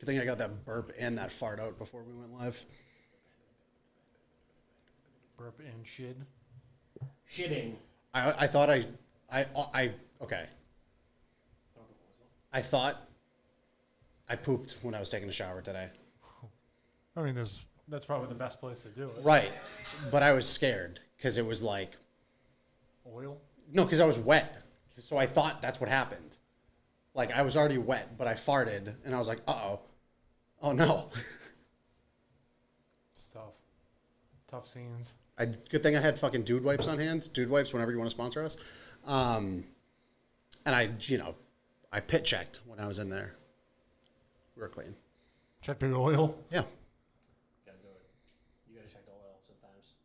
Good thing I got that burp and that fart out before we went live. Burp and shit. Shitting. I thought okay. I thought I pooped when I was taking a shower today. I mean, that's probably the best place to do it. Right. But I was scared because it was like... Oil? No, because I was wet. So I thought that's what happened. Like, I was already wet, but I farted, and I was like, uh-oh. Oh, no. It's tough. Tough scenes. Good thing I had fucking Dude Wipes on hand. Dude Wipes whenever you want to sponsor us. And I pit checked when I was in there. We were clean. Check the oil? Yeah. Gotta do it. You gotta check the oil sometimes.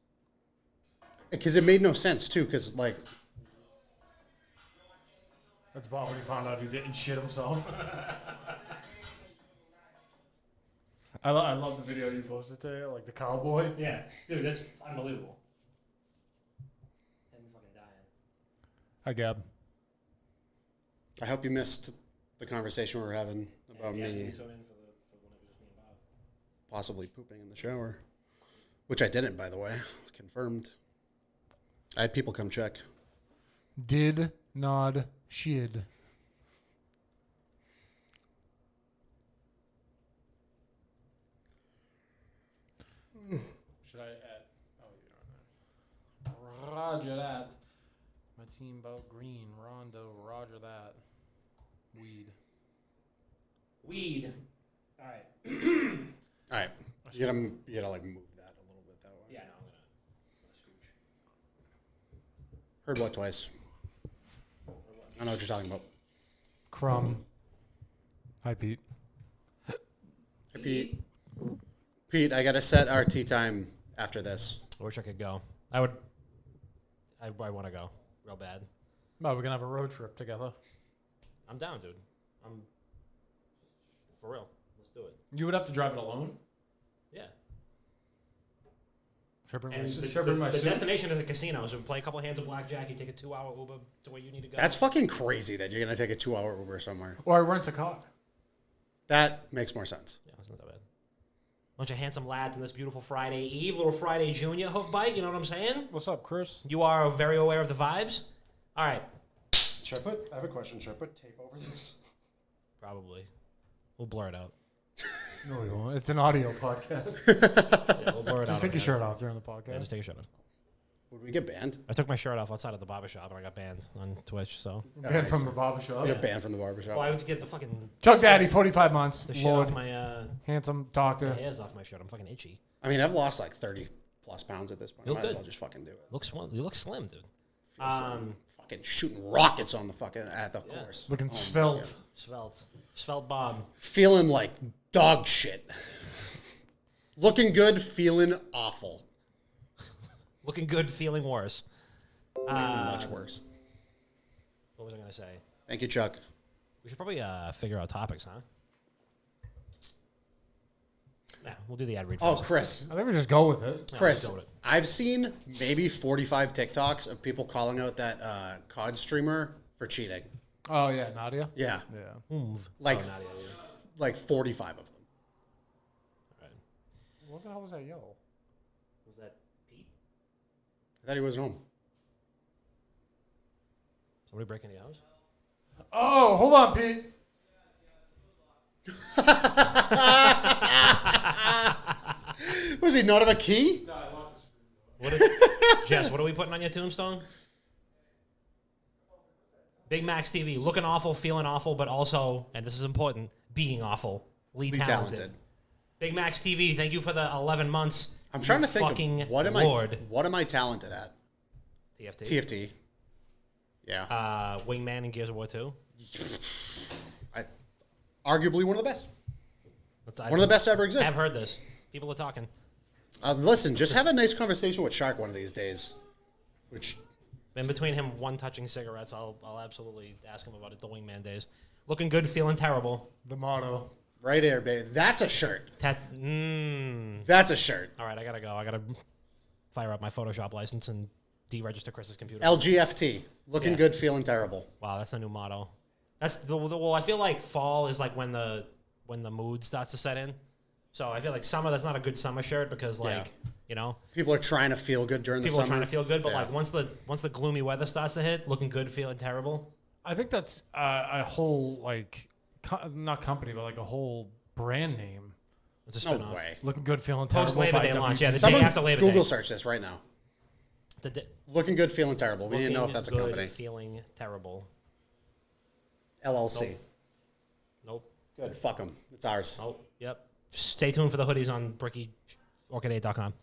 Because it made no sense, too, because, like... That's Bob when he found out he didn't shit himself. I love the video you posted today, like the cowboy. Yeah, dude, that's unbelievable. I'm fucking dying. Hi, Gab. I hope you missed the conversation we were having about me possibly pooping in the shower. Which I didn't, by the way. Confirmed. I had people come check. Did not shit. Should I add? Oh, you're on there. Roger that. My team about green. Rondo. Roger that. Weed. All right. All right. You gotta like move that a little bit that way. Yeah, no, I'm gonna scooch. Heard what twice? I know what you're talking about. Crumb. Hi, Pete. Hey, Pete. Pete, I gotta set our tea time after this. I wish I could go. I want to go real bad. Well, we're gonna have a road trip together. I'm down, dude. I'm for real. Let's do it. You would have to drive it alone. Yeah. And the destination is the casino. So we play a couple hands of blackjack. You take a 2-hour Uber to where you need to go. That's fucking crazy that you're gonna take a 2-hour Uber somewhere. Or I rent a car. That makes more sense. Yeah, it's not that bad. Bunch of handsome lads on this beautiful Friday Eve, little Friday Junior hoof bite. You know what I'm saying? What's up, Chris? You are very aware of the vibes. All right. I have a question. Should I put tape over this? Probably. We'll blur it out. No, we won't. It's an audio podcast. Yeah, we'll blur it out. Just take your shirt off during the podcast. Yeah, just take your shirt off. Would we get banned? I took my shirt off outside of the barbershop and I got banned on Twitch, so. Banned from the barbershop. We got banned from the barbershop. Well, I would get the fucking... Chuck Daddy, 45 months. The shit Lord. off my... Handsome doctor. The hairs off my shirt. I'm fucking itchy. I mean, I've lost like 30 plus pounds at this point. You look Might as good. well just fucking do it. You look slim, dude. Fucking shooting rockets on the fucking at the course. Looking my svelte. God. Svelte Bob. Feeling like dog shit. Looking good, feeling awful. Looking good, feeling worse. Much worse. What was I going to say? Thank you, Chuck. We should probably figure out topics, huh? Yeah, we'll do the ad read Oh, first. Chris. I think we just go with it. Yeah, Chris, let's go with it. I've seen maybe 45 TikToks of people calling out that COD streamer for cheating. Oh, yeah, Nadia? Yeah. Yeah. Like, Oh, Nadia, yeah. like 45 of them. All right. What the hell was that yell? Was that Pete? I thought he wasn't home. Somebody breaking the house? Oh, hold on, Pete. Was he not have a key? No, I want this. What is, Jess, what are we putting on your tombstone? Big Max TV, looking awful, feeling awful, but also, and this is important, being awful. Lee talented. Big Max TV, thank you for the 11 months. I'm trying to think fucking of what am I talented at? TFT. TFT. Yeah. Wingman in Gears of War 2. Arguably one of the best. One of the best to ever exist. I've heard this. People are talking. Listen, just have a nice conversation with Shark one of these days. Which In between him one-touching cigarettes, I'll absolutely ask him about it, the Wingman days. Looking good, feeling terrible. The motto. right here, baby. That's a shirt. That's a shirt. All right, I gotta go. I gotta fire up my Photoshop license and deregister Chris's computer. LGFT. Looking good, feeling terrible. Wow, that's the new motto. That's well. I feel like fall is like when the when the mood starts to set in. So I feel like summer, that's not a good summer shirt because people are trying to feel good during the summer. People are trying to feel good, but like once the gloomy weather starts to hit, looking good, feeling terrible. I think that's a whole not company, but like a whole brand name. It's a spin-off. No way. Looking good, feeling terrible. Post Labor Day launch, yeah, the Someone day after Labor Day. Google search this right now. Looking good, feeling terrible. We didn't know if that's a company. Feeling terrible. LLC. Nope. Good. Fuck them. It's ours. Oh, yep. Stay tuned for the hoodies on BrickyOrchid8.com.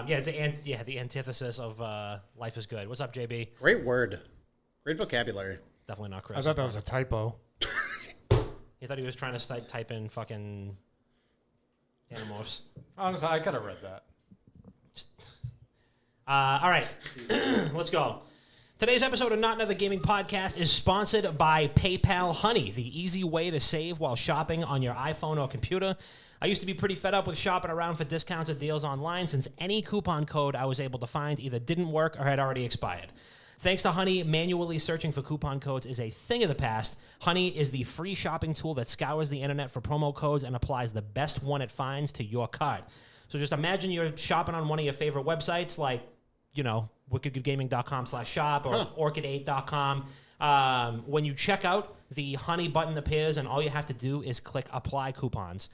It's the antithesis of life is good. What's up, JB? Great word. Great vocabulary. Definitely not Chris. I thought that was a typo. He thought he was trying to type in fucking Animorphs. Honestly, I could have read that. All right. Let's go. Today's episode of Not Another Gaming Podcast is sponsored by PayPal Honey, the easy way to save while shopping on your iPhone or computer. I used to be pretty fed up with shopping around for discounts or deals online since any coupon code I was able to find either didn't work or had already expired. Thanks to Honey, manually searching for coupon codes is a thing of the past. Honey is the free shopping tool that scours the internet for promo codes and applies the best one it finds to your cart. So just imagine you're shopping on one of your favorite websites like, wickedgoodgaming.com/shop or orchid8.com. When you check out, the Honey button appears and all you have to do is click apply coupons.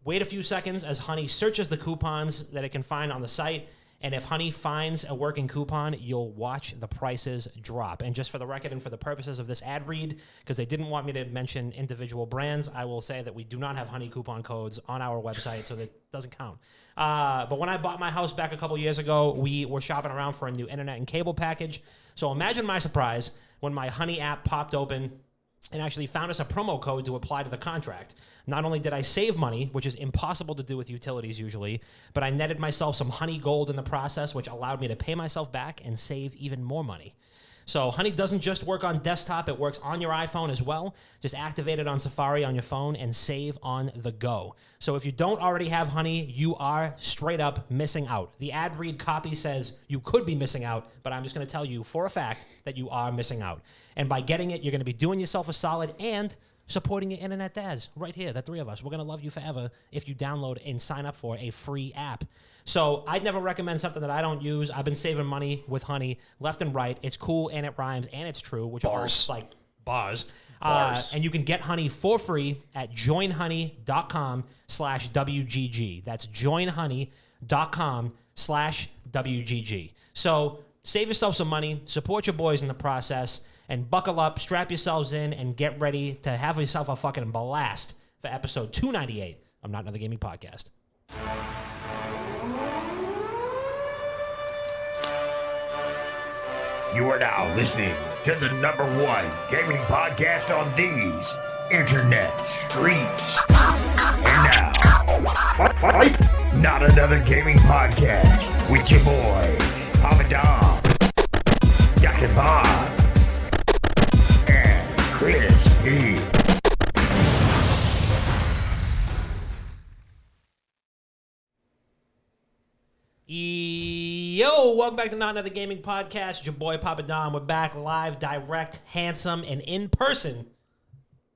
Wait a few seconds as Honey searches the coupons that it can find on the site. And if Honey finds a working coupon, you'll watch the prices drop. And just for the record and for the purposes of this ad read, because they didn't want me to mention individual brands, I will say that we do not have Honey coupon codes on our website, so that doesn't count. But when I bought my house back a couple years ago, we were shopping around for a new internet and cable package. So imagine my surprise when my Honey app popped open and actually found us a promo code to apply to the contract. Not only did I save money, which is impossible to do with utilities usually, but I netted myself some Honey Gold in the process, which allowed me to pay myself back and save even more money. So Honey doesn't just work on desktop, it works on your iPhone as well. Just activate it on Safari on your phone and save on the go. So if you don't already have Honey, you are straight up missing out. The ad read copy says you could be missing out, but I'm just going to tell you for a fact that you are missing out. And by getting it, you're going to be doing yourself a solid and supporting your internet dads right here, the three of us. We're going to love you forever if you download and sign up for a free app. So I'd never recommend something that I don't use. I've been saving money with Honey left and right. It's cool and it rhymes and it's true, which Bars. are all like bars. And you can get Honey for free at joinhoney.com/WGG. That's joinhoney.com/WGG. So save yourself some money, support your boys in the process, and buckle up, strap yourselves in, and get ready to have yourself a fucking blast for episode 298 of Not Another Gaming Podcast. You are now listening to the #1 gaming podcast on these internet streets. And now, Not Another Gaming Podcast with your boys, Papa Dom, Dr. Bob, and Chris P. Yo, welcome back to Not Another Gaming Podcast. It's your boy Papa Dom. We're back live, direct, handsome, and in person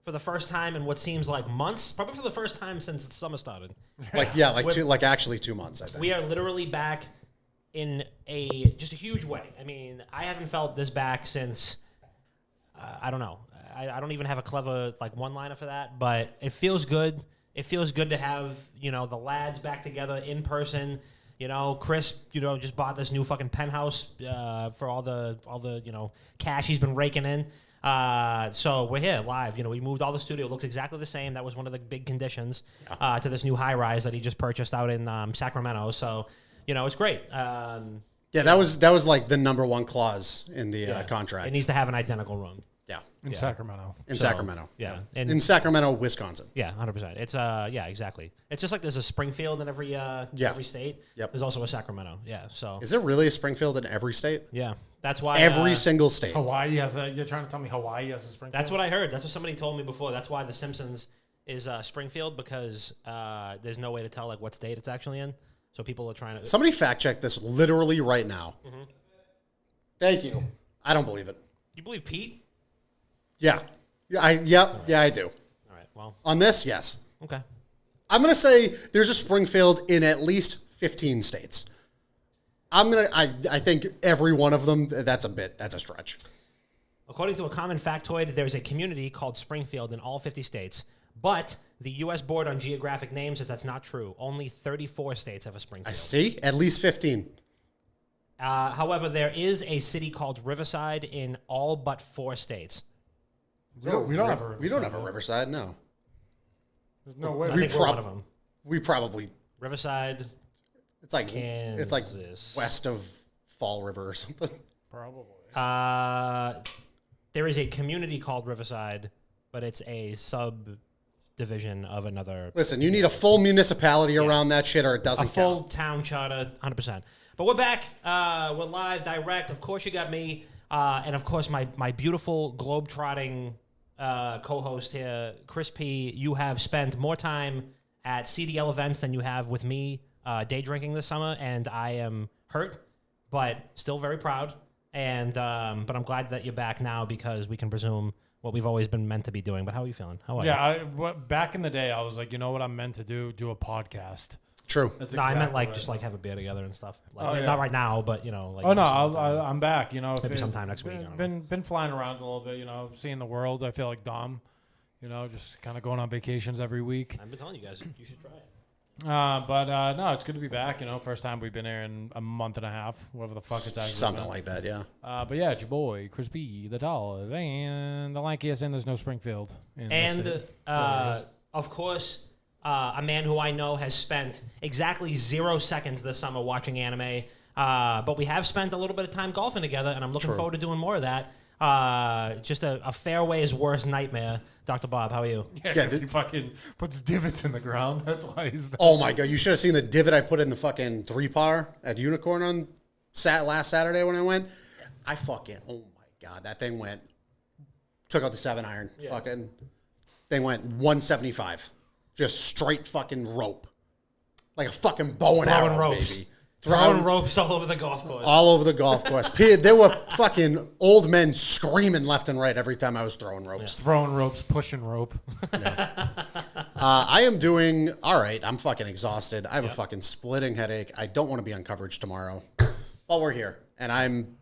for the first time in what seems like months. Probably for the first time since the summer started. Actually 2 months, I think. We are literally back in just a huge way. I mean, I haven't felt this back since, I don't know. I don't even have a clever one-liner for that, but it feels good. It feels good to have, the lads back together in person. Chris, just bought this new fucking penthouse for all the cash he's been raking in. So we're here live. We moved all the studio. It looks exactly the same. That was one of the big conditions to this new high rise that he just purchased out in Sacramento. So, it's great. Yeah, that was like the #1 clause in the contract. It needs to have an identical room. Yeah. In Sacramento. Sacramento. Yeah. In Sacramento, Wisconsin. Yeah, 100%. It's exactly. It's just like there's a Springfield in every state. Yep. There's also a Sacramento. Yeah. So is there really a Springfield in every state? Yeah. That's why every single state. Hawaii has a. You're trying to tell me Hawaii has a Springfield? That's what I heard. That's what somebody told me before. That's why The Simpsons is Springfield, because there's no way to tell what state it's actually in. So people are trying to. Somebody fact check this literally right now. Mm-hmm. Thank you. I don't believe it. You believe Pete? Yeah. I do. All right. well. On this, yes. Okay. I'm going to say there's a Springfield in at least 15 states. I think every one of them, that's a stretch. According to a common factoid, there's a community called Springfield in all 50 states, but the U.S. Board on Geographic Names says that's not true. Only 34 states have a Springfield. I see. At least 15. However, there is a city called Riverside in all but 4 states. We don't have a Riverside. We don't have a Riverside, no. There's no way. I think we're one of them. We probably... Riverside, It's like Kansas. west of Fall River or something. Probably. There is a community called Riverside, but it's a subdivision of another. Listen, you need a full municipality around that shit or it doesn't a full count. town charter, 100%. But we're back. We're live, direct. Of course, you got me. And, of course, my beautiful globe-trotting co-host here, Chris P. You have spent more time at CDL events than you have with me day drinking this summer, and I am hurt, but still very proud. And but I'm glad that you're back now because we can presume what we've always been meant to be doing. But how are you feeling? How are you? Back in the day, I was like, you know what I'm meant to do a podcast. True. No, I meant like just like have a beer together and stuff. Like, yeah. Not right now, but you know. Like, I'm back. You know, maybe sometime next week. Been flying around a little bit. You know, seeing the world. I feel like Dom. You know, just kind of going on vacations every week. I've been telling you guys, you should try it. No, it's good to be back. You know, first time we've been here in a month and a half, whatever the fuck it's actually Something been. like that, yeah. But yeah, it's your boy, Chris B, the tall, and the lankiest, and there's no Springfield. And of course, a man who I know has spent exactly 0 seconds this summer watching anime. But we have spent a little bit of time golfing together, and I'm looking forward to doing more of that. Just a fairway's worst nightmare. Dr. Bob, how are you? Yeah, he fucking puts divots in the ground. That's why he's... Oh, my God. You should have seen the divot I put in the fucking 3-par at Unicorn on last Saturday when I went. I fucking... Oh, my God. That thing went... Took out the 7-iron. Yeah. Fucking... Thing went 175. Just straight fucking rope. Like a fucking bow and arrow, ropes. baby. Throwing ropes all over the golf course. All over the golf course. There were fucking old men screaming left and right every time I was throwing ropes. Yeah. Throwing ropes, pushing rope. Yeah. I am doing all right. I'm fucking exhausted. I have a fucking splitting headache. I don't want to be on coverage tomorrow. But we're here. And I'm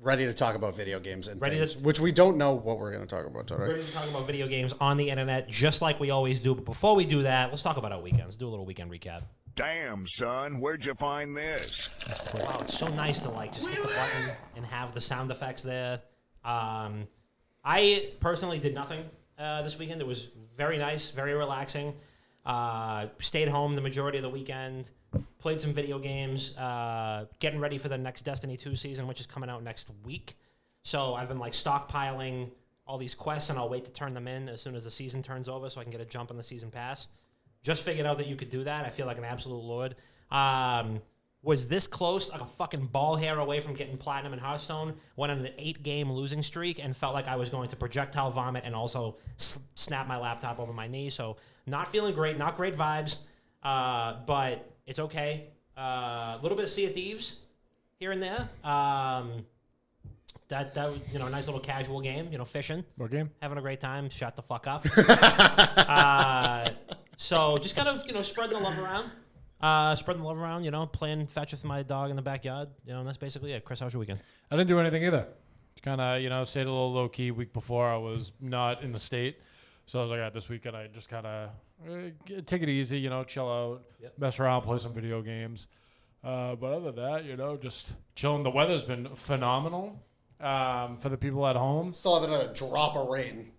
ready to talk about video games and things, which we don't know what we're going to talk about today. Ready to talk about video games on the internet, just like we always do. But before we do that, let's talk about our weekends. Do a little weekend recap. Damn, son, where'd you find this? Wow, it's so nice to like just hit the button and have the sound effects there. I personally did nothing this weekend. It was very nice, very relaxing. Stayed home the majority of the weekend. Played some video games. Getting ready for the next Destiny 2 season, which is coming out next week. So I've been like stockpiling all these quests, and I'll wait to turn them in as soon as the season turns over so I can get a jump on the season pass. Just figured out that you could do that. I feel like an absolute lord. Was this close, like a fucking ball hair away from getting platinum in Hearthstone. Went on an 8-game losing streak and felt like I was going to projectile vomit and also snap my laptop over my knee. So not feeling great, not great vibes, but it's okay. A little bit of Sea of Thieves here and there. That was, you know, a nice little casual game, you know, fishing. What game? Having a great time. Shut the fuck up. So just kind of, you know, spreading the love around. You know, playing fetch with my dog in the backyard. You know, and that's basically it. Chris, how was your weekend? I didn't do anything either. Kind of, you know, stayed a little low key. Week before I was not in the state, so I was like, this weekend I just kind of take it easy. You know, chill out, mess around, play some video games. But other than that, you know, just chilling. The weather's been phenomenal for the people at home. Still haven't had a drop of rain.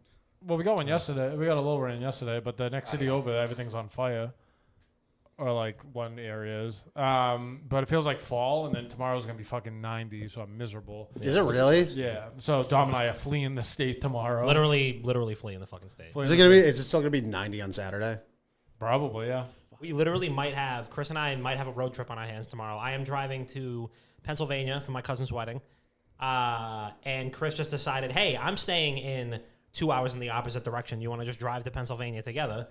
Well, we got one yesterday. We got a little rain yesterday, but the next city over, everything's on fire. Or like one area is. But it feels like fall, and then tomorrow's going to be fucking 90, so I'm miserable. Is it really? Yeah. So Dom and I are fleeing the state tomorrow. Literally fleeing the fucking state. Is it still going to be 90 on Saturday? Probably, yeah. We literally Chris and I might have a road trip on our hands tomorrow. I am driving to Pennsylvania for my cousin's wedding. And Chris just decided, hey, I'm staying in 2 hours in the opposite direction. You want to just drive to Pennsylvania together?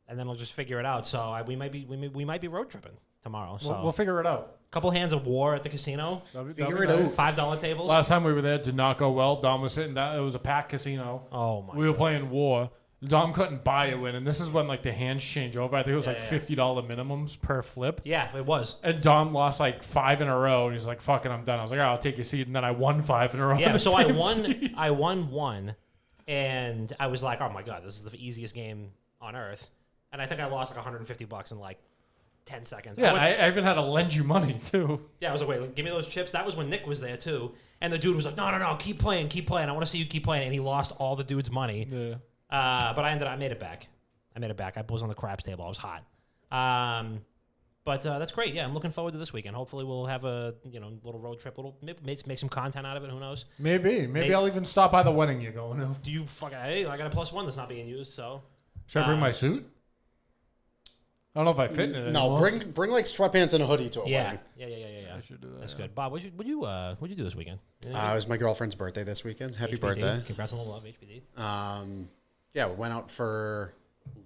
and then we'll just figure it out. So we might be road tripping tomorrow. So We'll figure it out. couple hands of war at the casino. Figure it out. $5 tables. Last time we were there, did not go well. Dom was sitting down. It was a packed casino. Oh my! We were playing war. Dom couldn't buy a win, and this is when like the hands change over. I think it was $50 minimums per flip. Yeah, it was. And Dom lost like 5 in a row, and he's like, "Fuck it, I'm done." I was like, "All right, I'll take your seat," and then I won 5 in a row. Yeah, so I won. Seat. I won one, and I was like, "Oh my god, this is the easiest game on earth." And I think I lost like $150 in like 10 seconds. Yeah, I even had to lend you money too. Yeah, I was like, "Wait, give me those chips." That was when Nick was there too, and the dude was like, "No, keep playing. I want to see you keep playing." And he lost all the dude's money. Yeah. But I made it back. I was on the craps table. I was hot. But that's great. Yeah, I'm looking forward to this weekend. Hopefully, we'll have a little road trip. Make some content out of it. Who knows? Maybe I'll even stop by the wedding you're going to. Do you fucking? Hey, I got a +1 that's not being used. So Should I bring my suit? I don't know if I fit in it. No, anymore. bring like sweatpants and a hoodie to a yeah, wedding. yeah. I should do that. That's good. Bob, what'd you do this weekend? It was my girlfriend's birthday this weekend. Happy HBD. birthday. Congrats on the love, HBD. Yeah, we went out for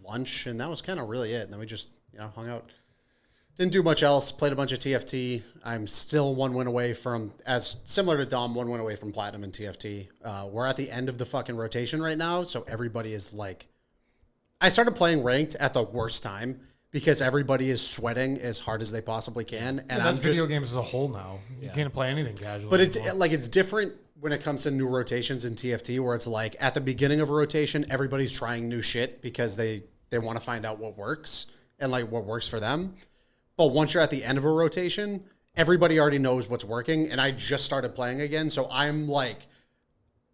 lunch, and that was kind of really it. And then we just, hung out. Didn't do much else. Played a bunch of TFT. I'm still 1 win away from, as similar to Dom, 1 win away from Platinum in TFT. We're at the end of the fucking rotation right now, so everybody is like... I started playing ranked at the worst time because everybody is sweating as hard as they possibly can. And that's I'm just... video games as a whole now. You can't play anything casually. But it's anymore. like it's different when it comes to new rotations in TFT, where it's like at the beginning of a rotation, everybody's trying new shit because they want to find out what works and like what works for them. But once you're at the end of a rotation, everybody already knows what's working. And I just started playing again. So I'm like,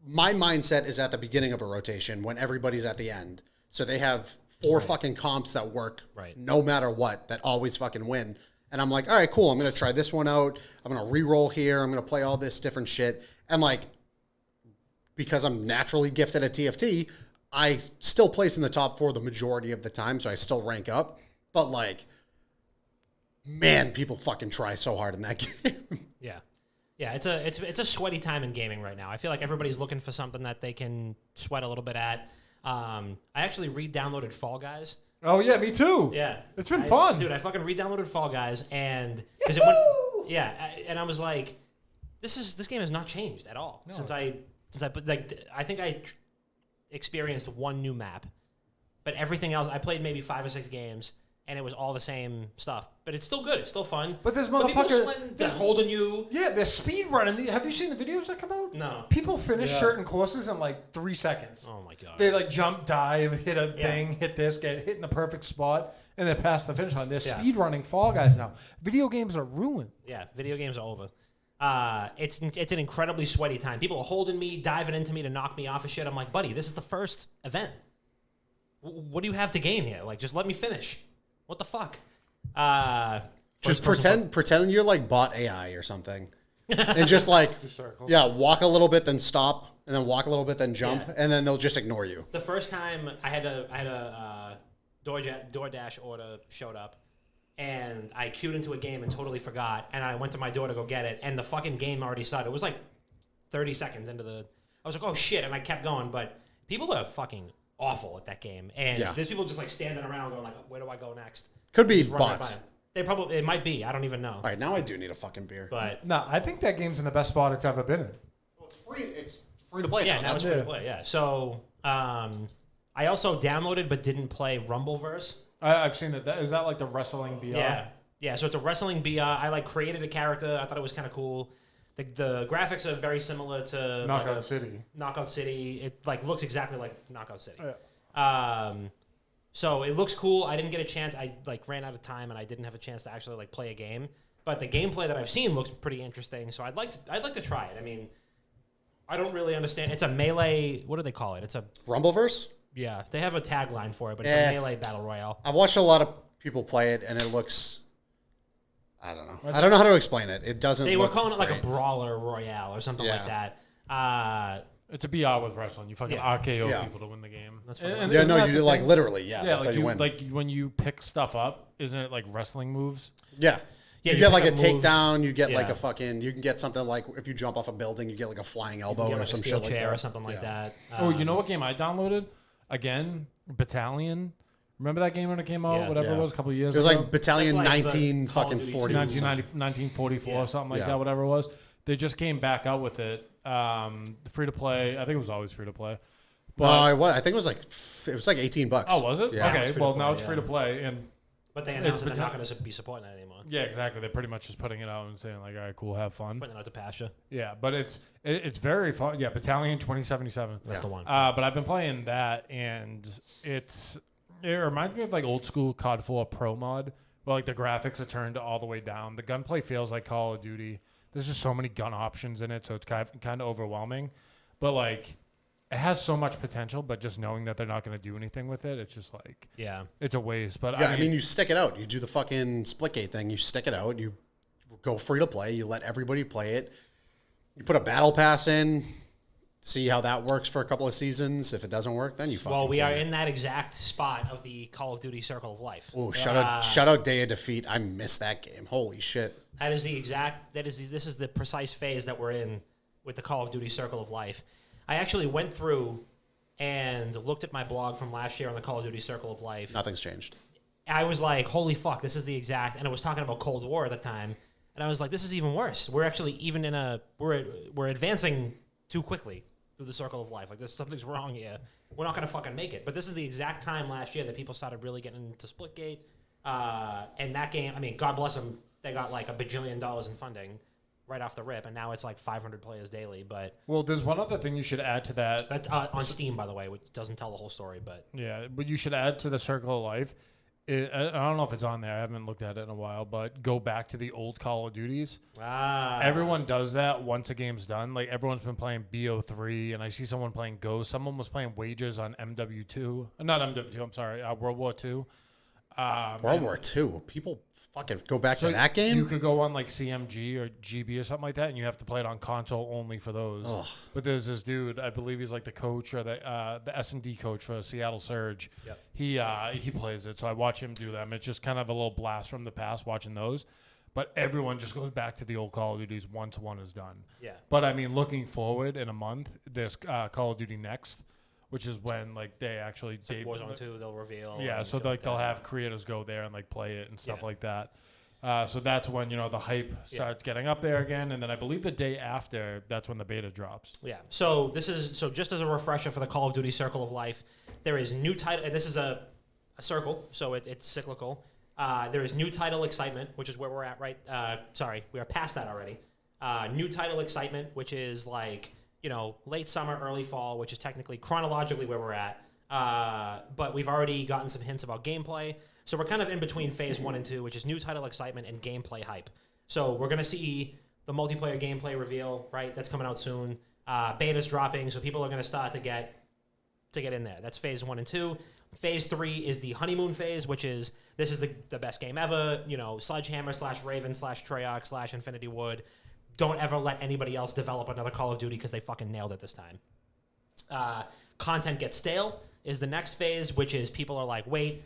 my mindset is at the beginning of a rotation when everybody's at the end. So they have 4 fucking comps that work no matter what, that always fucking win. And I'm like, all right, cool. I'm going to try this one out. I'm going to re-roll here. I'm going to play all this different shit. And like, because I'm naturally gifted at TFT, I still place in the top 4 the majority of the time. So I still rank up. But like, man, people fucking try so hard in that game. Yeah. Yeah, it's a sweaty time in gaming right now. I feel like everybody's looking for something that they can sweat a little bit at. I actually re-downloaded Fall Guys. Oh yeah, me too. Yeah, it's been fun, dude. I fucking re-downloaded Fall Guys, and because it went, and I was like, this game has not changed at all since I I think I experienced 1 new map, but everything else I played maybe 5 or 6 games, and it was all the same stuff. But it's still good. It's still fun. But there's people motherfucker sweating, they're holding you. Yeah, they're speed running. Have you seen the videos that come out? No. People finish certain courses in like 3 seconds. Oh my god. They like jump, dive, hit a thing, hit this, get hit in the perfect spot, and then pass the finish line. They're speed running Fall Guys now. Video games are ruined. Yeah, video games are over. It's an incredibly sweaty time. People are holding me, diving into me to knock me off of shit. I'm like, buddy, this is the first event. What do you have to gain here? Like, just let me finish. What the fuck? Just pretend you're like bot AI or something. And just like, walk a little bit, then stop, and then walk a little bit, then jump, and then they'll just ignore you. The first time I had a DoorDash order showed up, and I queued into a game and totally forgot, and I went to my door to go get it, and the fucking game already started. It was like 30 seconds into the... I was like, oh shit, and I kept going, but people are fucking awful at that game, and there's people just like standing around going like, where do I go next? Could be bots. It might be. I don't even know. All right, now I do need a fucking beer. But no, I think that game's in the best spot it's ever been in. Well, it's free. It's free to play. Yeah, now it's free to play. Yeah. So I also downloaded but didn't play Rumbleverse. I've seen that. Is that like the wrestling BR? Yeah. So it's a wrestling BR. I like created a character. I thought it was kind of cool. The graphics are very similar to Knockout City. Knockout City. It like looks exactly like Knockout City. Yeah. So it looks cool. I didn't get a chance. I like ran out of time and I didn't have a chance to actually like play a game. But the gameplay that I've seen looks pretty interesting. So I'd like to try it. I mean, I don't really understand. It's a melee. What do they call it? It's a Rumbleverse. Yeah, they have a tagline for it, but it's a melee battle royale. I've watched a lot of people play it, and it looks... I don't know. I don't know how to explain it. It doesn't. They were calling it like great. a brawler royale or something like that. It's a BR with wrestling. You fucking RKO people to win the game. That's funny. Yeah, no, you do like literally. Yeah, that's like how you win. Like when you pick stuff up, isn't it like wrestling moves? Yeah. Yeah, you get like a pick up moves. takedown. You get like a fucking. You can get something like if you jump off a building, you get like a flying elbow or like some a steel shit like chair that. or something like that. Oh, you know what game I downloaded? Again, Battalion. Remember that game when it came out? Yeah. Whatever it was, a couple of years It was ago. like Battalion That's like the 19 Call of fucking Duty 40. 1944 or something like Yeah. that, whatever it was. They just came back out with it. Free to play. I think it was always free to play. No, I think it was like $18. Oh, was it? Yeah. Okay. free to Well, play, now it's yeah. free to play, and But they announced that It's they're not going to be supporting that anymore. yeah, exactly. They're pretty much just putting it out and saying like, all right, cool, have fun. Putting it out to pasture. Yeah, but it's very fun. Yeah, Battalion 2077. That's the one. But I've been playing that, and it reminds me of like old school COD 4 Pro mod, where like the graphics are turned all the way down. The gunplay feels like Call of Duty. There's just so many gun options in it, so it's kind of overwhelming. But like, it has so much potential, but just knowing that they're not going to do anything with it, it's just like, Yeah. it's a waste. But Yeah, I mean, you stick it out. You do the fucking Splitgate thing. You stick it out. You go free to play. You let everybody play it. You put a battle pass in. See how that works for a couple of seasons. If it doesn't work, then you fucking. Well, we can. are in that exact spot of the Call of Duty Circle of Life. Oh, shout out Day of Defeat. I missed that game. Holy shit. That is the exact. This is the precise phase that we're in with the Call of Duty Circle of Life. I actually went through and looked at my blog from last year on the Call of Duty Circle of Life. Nothing's changed. I was like, holy fuck, this is the exact. And I was talking about Cold War at the time, and I was like, this is even worse. We're actually even in a we're advancing too quickly through the Circle of Life. Like, there's something's wrong here. We're not gonna fucking make it. But this is the exact time last year that people started really getting into Splitgate. And that game, I mean, God bless them, they got like $1 bajillion in funding right off the rip, and now it's like 500 players daily. But well, there's one other thing you should add to that. that's on Steam, by the way, which doesn't tell the whole story. But Yeah, but you should add to the Circle of Life. I don't know if it's on there. I haven't looked at it in a while, but go back to the old Call of Duties. Everyone does that once a game's done. Like, everyone's been playing BO3, and I see someone playing Ghost. Someone was playing Wages on MW2. Not MW2, I'm sorry, World War II. World War II. People fucking go back to that You game. could go on like CMG or GB or something like that, and you have to play it on console only for those. Ugh. But there's this dude, I believe he's like the coach or the S&D coach for Seattle Surge. Yep. He plays it, so I watch him do them. It's just kind of a little blast from the past watching those. But everyone just goes back to the old Call of Duties once one is done. Yeah. But I mean, looking forward in a month, there's Call of Duty Next, which is when like they actually Warzone 2, they'll reveal. yeah, and so shit like they'll that. have creators go there and like play it and stuff Yeah. like that. So that's when, you know, the hype starts getting up there again, and then I believe the day after, that's when the beta drops. Yeah. So just as a refresher for the Call of Duty Circle of Life, there is new title. And this is a circle, so it's cyclical. There is new title excitement, which is where we're at, right? Sorry, we are past that already. New title excitement, which is like, you know, late summer, early fall, which is technically chronologically where we're at. But we've already gotten some hints about gameplay. So we're kind of in between phase 1 and 2, which is new title excitement and gameplay hype. So we're going to see the multiplayer gameplay reveal, right? That's coming out soon. Beta's dropping, so people are going to start to get in there. That's phase 1 and 2. Phase 3 is the honeymoon phase, which is, this is the best game ever, you know, Sledgehammer / Raven / Treyarch / Infinity Wood. Don't ever let anybody else develop another Call of Duty because they fucking nailed it this time. Content gets stale is the next phase, which is people are like, wait,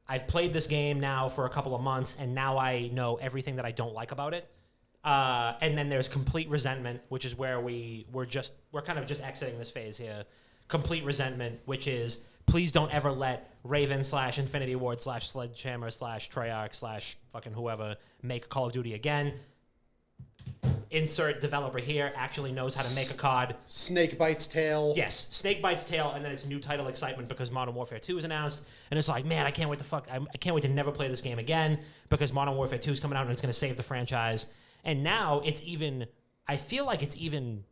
I've played this game now for a couple of months, and now I know everything that I don't like about it. And then there's complete resentment, which is where we're kind of just exiting this phase here. Complete resentment, which is, please don't ever let Raven / Infinity Ward / Sledgehammer / Treyarch / fucking whoever make Call of Duty again. Insert developer here actually knows how to make a COD. Snake bites tail. Yes, Snake bites tail, and then it's new title excitement because Modern Warfare 2 is announced, and it's like, man, I can't wait to never play this game again because Modern Warfare 2 is coming out and it's going to save the franchise. And now I feel like it's even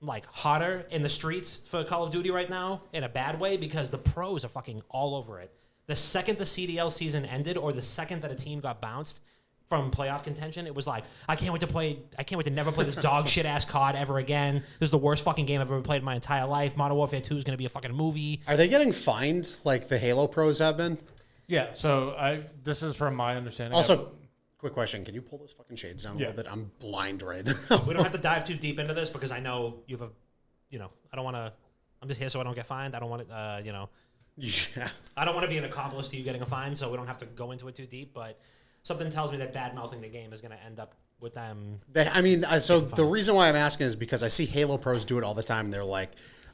like hotter in the streets for Call of Duty right now in a bad way because the pros are fucking all over it. The second the CDL season ended or the second that a team got bounced from playoff contention, it was like, I can't wait to never play this dog shit ass COD ever again. This is the worst fucking game I've ever played in my entire life. Modern Warfare 2 is going to be a fucking movie. Are they getting fined like the Halo pros have been? Yeah, so this is from my understanding. Also, quick question. Can you pull those fucking shades down a Yeah. little bit? I'm blind right now. We don't have to dive too deep into this because I know I don't want to, I'm just here so I don't get fined. I don't want to, Yeah. I don't want to be an accomplice to you getting a fine, so we don't have to go into it too deep, but something tells me that bad-mouthing the game is going to end up with them. The reason why I'm asking is because I see Halo pros do it all the time. And they're like,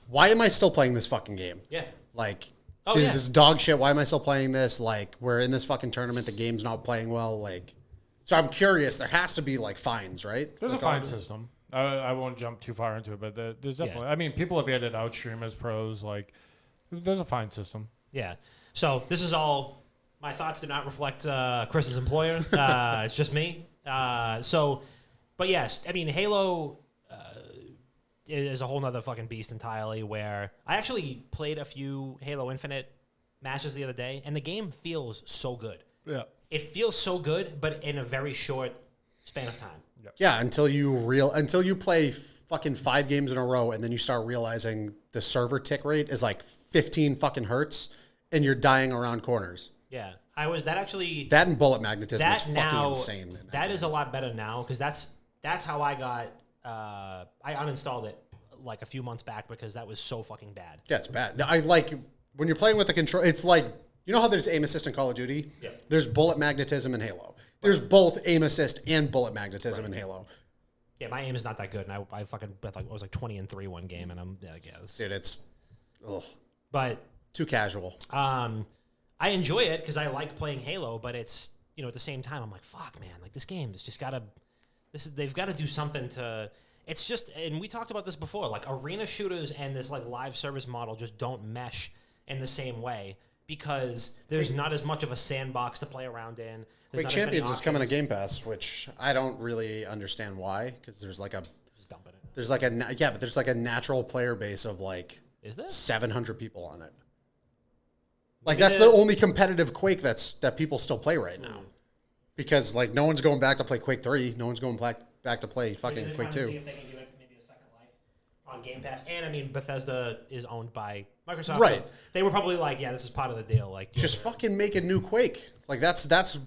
why am I still playing this fucking game? Yeah. Like, Oh, this is dog shit. Why am I still playing this? Like, we're in this fucking tournament. The game's not playing well. Like, so I'm curious. There has to be like fines, right? There's a fine system. I won't jump too far into it, but there's definitely. I mean, people have edited out streamers, pros. Like, there's a fine system. Yeah. So this is all. My thoughts do not reflect Chris's employer. It's just me. But yes, I mean, Halo is a whole nother fucking beast entirely, where I actually played a few Halo Infinite matches the other day, and the game feels so good. Yeah. It feels so good, but in a very short span of time. Yeah, until you play fucking 5 games in a row, and then you start realizing the server tick rate is like 15 fucking hertz, and you're dying around corners. Yeah, That and bullet magnetism is fucking insane. That is a lot better now, because that's how I got. I uninstalled it like a few months back because that was so fucking bad. Yeah, it's bad. I like when you're playing with a control. It's like, you know how there's aim assist in Call of Duty. Yeah. There's bullet magnetism in Halo. There's both aim assist and bullet magnetism in Halo. Yeah, my aim is not that good, and I was like 20-3 one game, and I'm Dude, it's but too casual. I enjoy it because I like playing Halo, but it's, at the same time I'm like, fuck, man, like this game has just got to. They've got to do something to. It's just, and we talked about this before, like arena shooters and this like live service model just don't mesh in the same way because there's not as much of a sandbox to play around in. Quake Champions is coming to Game Pass, which I don't really understand why, because there's like just dumping it. there's like but there's like a natural player base of like is there 700 people on it. Like that's the only competitive Quake that people still play right now. Because, like, no one's going back to play Quake 3. No one's going back to play fucking Quake 2. See if they can give it maybe a second life on Game Pass. And, I mean, Bethesda is owned by Microsoft. Right. So they were probably like, yeah, this is part of the deal. Like, just fucking make a new Quake. Like, that's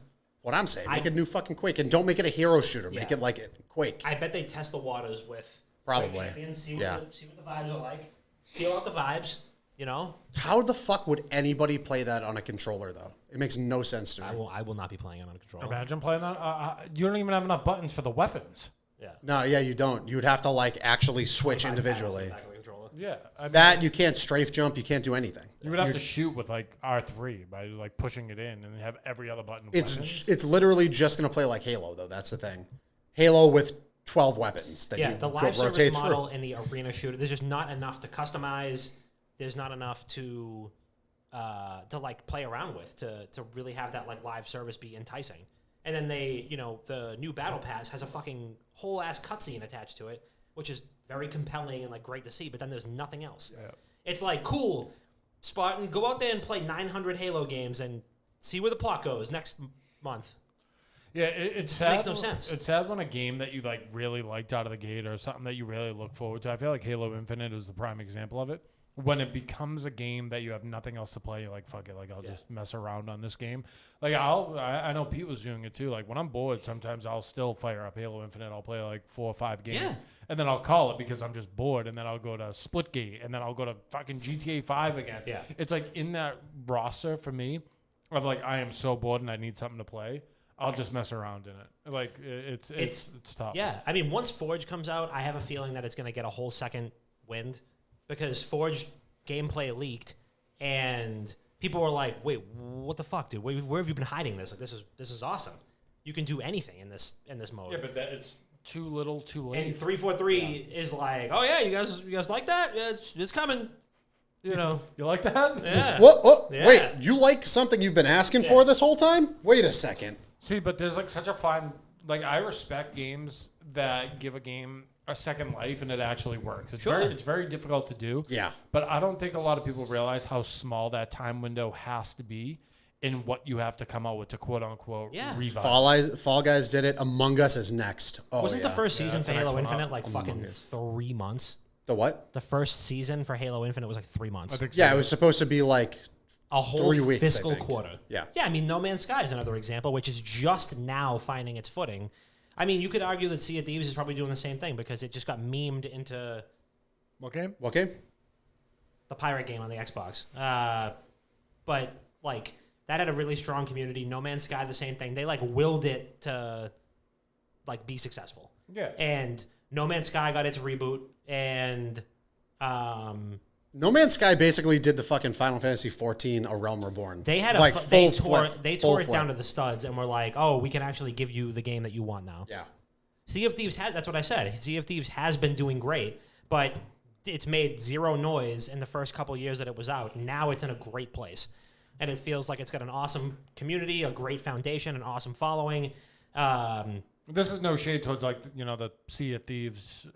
what I'm saying. Make a new fucking Quake. And don't make it a hero shooter. Make it like Quake. I bet they test the waters with Probably. Quake Champions, see what the vibes are like. Feel out the vibes, How the fuck would anybody play that on a controller, though? It makes no sense to me. I will not be playing it on a controller. Imagine playing that. You don't even have enough buttons for the weapons. Yeah. No, yeah, you don't. You would have to, like, actually switch individually. Yeah. I mean, That, you can't strafe jump. You can't do anything. you would have to shoot with, like, R3 by, like, pushing it in and then have every other button. It's literally just going to play like Halo, though. That's the thing. Halo with 12 weapons. That the live service model and the arena shooter, there's just not enough to customize. There's not enough to like play around with to really have that like live service be enticing. And then the new battle pass has a fucking whole ass cutscene attached to it, which is very compelling and like great to see. But then there's nothing else. Yeah. It's like, cool, Spartan, go out there and play 900 Halo games and see where the plot goes next month. Yeah, it's sad. Makes no sense. It's sad when a game that you like really liked out of the gate or something that you really look forward to. I feel like Halo Infinite is the prime example of it. When it becomes a game that you have nothing else to play, you're like, fuck it, like I'll just mess around on this game. Like I know Pete was doing it too. Like when I'm bored, sometimes I'll still fire up Halo Infinite. I'll play like 4 or 5 games, and then I'll call it because I'm just bored. And then I'll go to Splitgate, and then I'll go to fucking GTA 5 again. Yeah, it's like in that roster for me of like I am so bored and I need something to play. I'll just mess around in it. Like it's tough. Yeah, I mean, once Forge comes out, I have a feeling that it's going to get a whole second wind. Because Forge gameplay leaked, and people were like, "Wait, what the fuck, dude? Where have you been hiding this? Like, this is awesome. You can do anything in this mode." Yeah, but it's too little, too late. And 343 is like, "Oh yeah, you guys like that? Yeah, it's coming." You like that? Yeah. What? Yeah. Wait, you like something you've been asking for this whole time? Wait a second. See, but there's like such a fine. Like I respect games that give a game a second life and it actually works. It's very difficult to do. Yeah. But I don't think a lot of people realize how small that time window has to be in what you have to come out with to quote unquote revive. Fall Guys did it. Among Us is next. Oh, Wasn't the first season for Halo Infinite like fucking 3 months? The what? The first season for Halo Infinite was like 3 months. I think Yeah, it was supposed to be like a whole 3 weeks, fiscal quarter. Yeah. Yeah, I mean, No Man's Sky is another example, which is just now finding its footing. I mean, you could argue that Sea of Thieves is probably doing the same thing because it just got memed into what game? What game? The pirate game on the Xbox. But like that had a really strong community. No Man's Sky, the same thing. They like willed it to like be successful. Yeah. And No Man's Sky got its reboot, and No Man's Sky basically did the fucking Final Fantasy 14 A Realm Reborn. They had they tore it down to the studs and were like, oh, we can actually give you the game that you want now. Yeah. Sea of Thieves that's what I said. Sea of Thieves has been doing great, but it's made zero noise in the first couple of years that it was out. Now it's in a great place. And it feels like it's got an awesome community, a great foundation, an awesome following. This is no shade towards like the Sea of Thieves.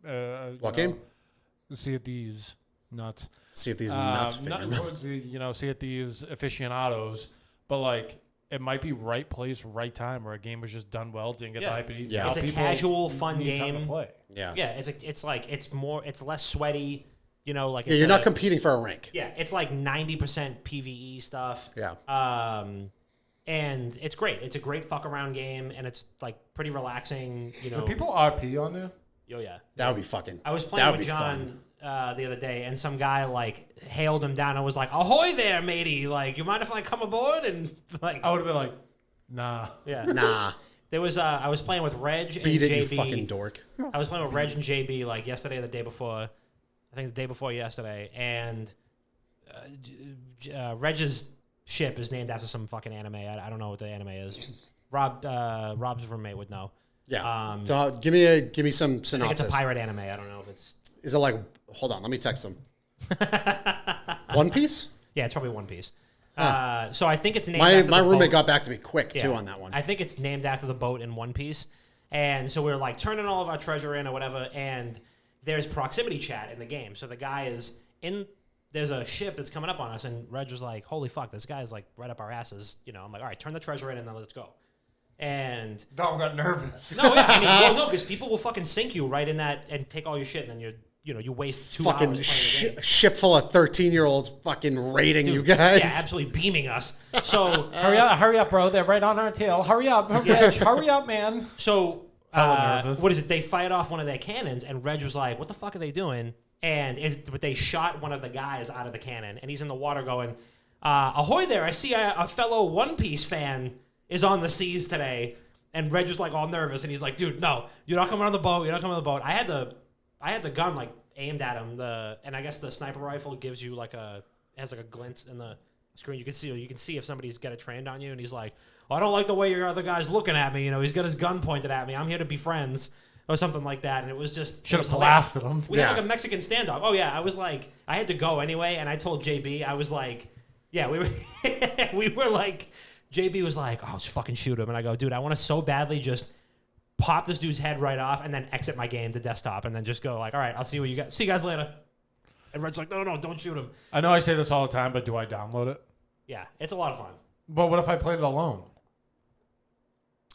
What game? The Sea of Thieves nuts. Sea of Thieves nuts. Not towards the Sea of Thieves aficionados, but like it might be right place, right time, where a game was just done well, didn't get the hype. Yeah, it's a casual, fun game. To play. Yeah, yeah. It's less sweaty. You're not competing for a rank. Yeah, it's like 90% PvE stuff. Yeah. And it's great. It's a great fuck around game, and it's like pretty relaxing. Do people RP on there? Oh yeah, that would be fucking. I was playing with John the other day, and some guy like hailed him down and was like, "Ahoy there, matey! Like, you mind if I come aboard?" And like, I would have been like, "Nah, yeah, nah." There was I was playing with Reg and Beat it, JB. you fucking dork. I was playing with Reg and JB like yesterday or the day before. I think the day before yesterday, and Reg's ship is named after some fucking anime. I don't know what the anime is. Rob's roommate would know. Yeah. Give me some synopsis. I think it's a pirate anime. I don't know if it's. Is it like? Hold on, let me text him. One Piece? Yeah, it's probably One Piece. So I think it's named. My roommate got back to me quick too on that one. I think it's named after the boat in One Piece, and so we're like turning all of our treasure in or whatever, and there's proximity chat in the game. So the guy is in. There's a ship that's coming up on us, and Reg was like, "Holy fuck, this guy's like right up our asses." I'm like, "All right, turn the treasure in, and then let's go." And Dom got nervous. No, yeah, no, because people will fucking sink you right in that and take all your shit, and then you waste 2 fucking hours playing the game. Ship full of 13-year-olds fucking raiding you guys. Yeah, absolutely beaming us. So hurry up, bro! They're right on our tail. Hurry up, Reg! Hurry up, man! So what is it? They fired off one of their cannons, and Reg was like, "What the fuck are they doing?" And but they shot one of the guys out of the cannon, and he's in the water going, "Ahoy there! I see a fellow One Piece fan is on the seas today." And Reg was like all nervous, and he's like, "Dude, no, you're not coming on the boat. You're not coming on the boat." I had the gun like aimed at him. And I guess the sniper rifle gives you has a glint in the screen. You can see if somebody's got it trained on you. And he's like, "I don't like the way your other guy's looking at me. He's got his gun pointed at me. I'm here to be friends." Or something like that, and it was just should have blasted him. We had like a Mexican standoff. Oh yeah, I was like, I had to go anyway, and I told JB, I was like, yeah, we were like, JB was like, "Oh, just fucking shoot him," and I go, "Dude, I want to so badly just pop this dude's head right off, and then exit my game to desktop, and then just go like, all right, I'll see what you got. See you guys later." And Red's like, no, don't shoot him. I know I say this all the time, but do I download it? Yeah, it's a lot of fun. But what if I played it alone?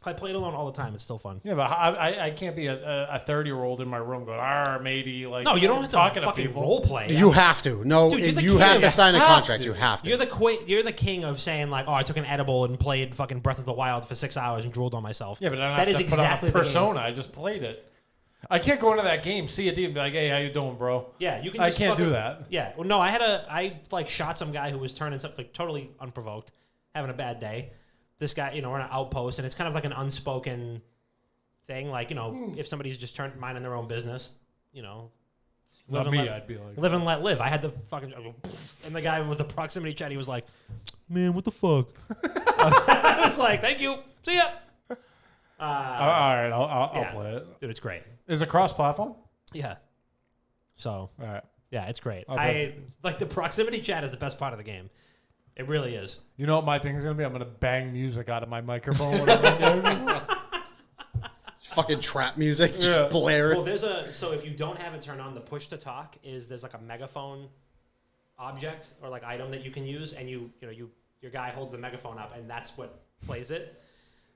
I play it alone all the time. It's still fun. Yeah, but I can't be a 30-year-old in my room going, "Arr, matey." Like, no, you don't have to fucking role play. You have to. No, dude, you have to sign a contract. You have to. You're the king of saying like, "Oh, I took an edible and played fucking Breath of the Wild for 6 hours and drooled on myself." Yeah, but I don't have to put on a persona. I just played it. I can't go into that game, see a team, and be like, "Hey, how you doing, bro?" Yeah, you can. I can't do that. Yeah, well, no, I shot some guy who was turning something like, totally unprovoked, having a bad day. This guy, we're on an outpost, and it's kind of like an unspoken thing. Like, if somebody's just minding their own business, I'd be like, live and let live. I had the fucking, and the guy with the proximity chat, he was like, "Man, what the fuck?" I was like, "Thank you, see ya." All right, I'll play it. Dude, it's great. Is it cross-platform? Yeah. So, all right. Yeah, it's great. Like the proximity chat is the best part of the game. It really is. You know what my thing is going to be? I'm going to bang music out of my microphone. Whatever fucking trap music, just blare. Well, so if you don't have it turned on, the push to talk there's like a megaphone object or like item that you can use, and your guy holds the megaphone up, and that's what plays it.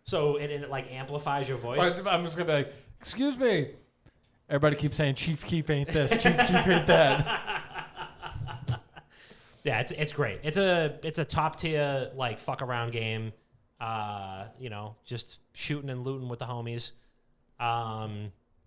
So it like amplifies your voice. I'm just going to be like, "Excuse me." Everybody keeps saying Chief Keef ain't this, Chief Keef ain't that. Yeah, it's great. It's a top tier like fuck around game. Just shooting and looting with the homies.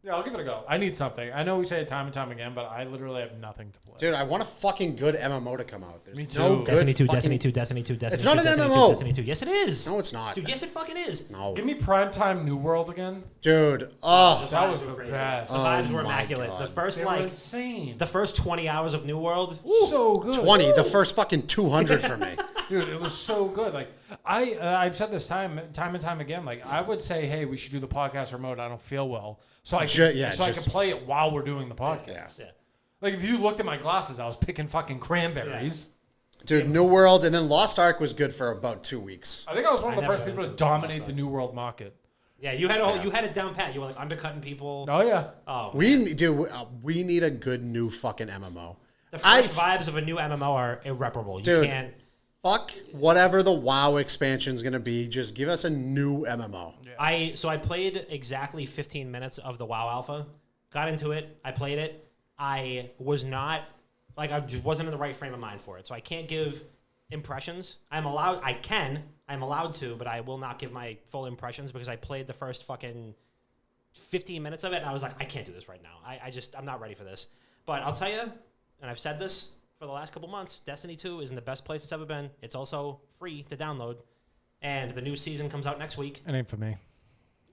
Yeah, I'll give it a go. I need something. I know we say it time and time again, but I literally have nothing to play. Dude, I want a fucking good MMO to come out. There's Me too. no good Destiny 2, fucking... Destiny 2, Destiny 2, Destiny 2. It's not an Destiny 2, MMO. Destiny 2. Yes, it is. No, it's not. Dude, yes, it fucking is. No. Give me primetime New World again. Dude, oh. That was the crazy. best. The vibes were my immaculate. God. The first, They were insane. the first 20 hours of New World. So good. 20, the first fucking 200 for me. Dude, it was so good. Like I've said this time and time again. Like I would say, hey, we should do the podcast remote. I don't feel well, so I can play it while we're doing the podcast. Yeah. Like if you looked at my glasses, I was picking fucking cranberries. Dude, New World, and then Lost Ark was good for about 2 weeks. I think I was one of the never first got people to into dominate the New World market. Yeah, you had it down pat. You were like undercutting people. Oh yeah. Oh, We need a good new fucking MMO. the first vibes of a new MMO are irreparable. You Dude. can't. Fuck whatever the WoW expansion's gonna be. Just give us a new MMO. I played exactly 15 minutes of the WoW alpha. Got into it. I played it. I was not I just wasn't in the right frame of mind for it. So I can't give impressions. I'm allowed to, but I will not give my full impressions because I played the first fucking 15 minutes of it and I was like, I can't do this right now. I'm not ready for this. But I'll tell you, and I've said this for the last couple months, Destiny 2 is in the best place it's ever been. It's also free to download. And the new season comes out next week. It ain't for me.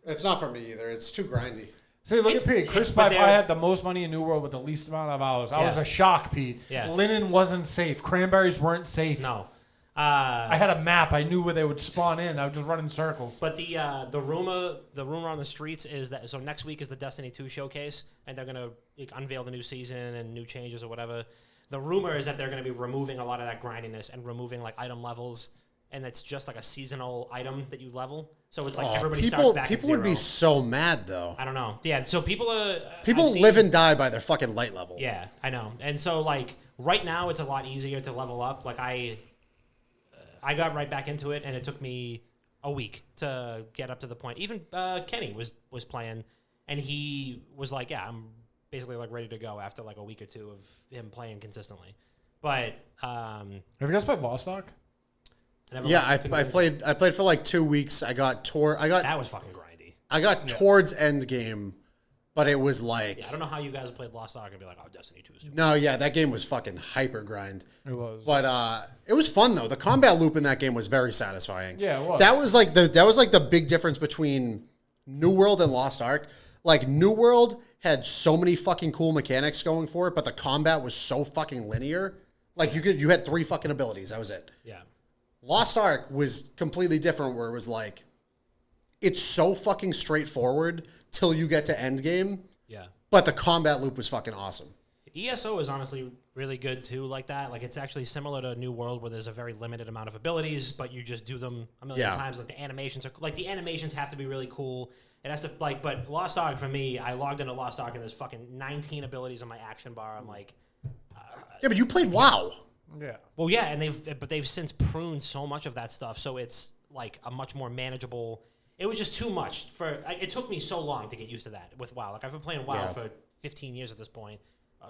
It's not for me either. It's too grindy. See, look at Pete. Chris by but far had the most money in New World with the least amount of hours. I was a shock, Pete. Yeah. Linen wasn't safe. Cranberries weren't safe. No. I had a map. I knew where they would spawn in. I would just run in circles. But the rumor on the streets is that so next week is the Destiny 2 showcase, and they're gonna unveil the new season and new changes or whatever. The rumor is that they're gonna be removing a lot of that grindiness and removing item levels, and it's just a seasonal item that you level. So it's everybody starts back at People zero. would be so mad though. I don't know. Yeah. So people Live and die by their fucking light level. Yeah, I know. And so right now it's a lot easier to level up. I got right back into it, and it took me a week to get up to the point. Even Kenny was playing, and he was like, "Yeah, I'm basically ready to go after a week or two of him playing consistently." But have you guys played Lost Ark? I played for 2 weeks. that was fucking grindy. I got towards end game, but it was I don't know how you guys played Lost Ark and be like, "Oh, Destiny 2 is stupid." no, yeah, that game was fucking hyper grind. It was. But it was fun though. The combat loop in that game was very satisfying. Yeah, it was. That was the big difference between New World and Lost Ark. New World had so many fucking cool mechanics going for it, but the combat was so fucking linear. You had 3 fucking abilities. That was it. Yeah. Lost Ark was completely different, where it was it's so fucking straightforward till you get to end game. Yeah. But the combat loop was fucking awesome. ESO is honestly really good too, like that. It's actually similar to New World, where there's a very limited amount of abilities, but you just do them a million times. The animations have to be really cool. It has to but Lost Ark for me, I logged into Lost Ark and there's fucking 19 abilities on my action bar. I'm like, yeah, but you played WoW. Yeah. well, yeah, and they've since pruned so much of that stuff, so it's a much more manageable. It was just too much it took me so long to get used to that with WoW. I've been playing WoW for 15 years at this point,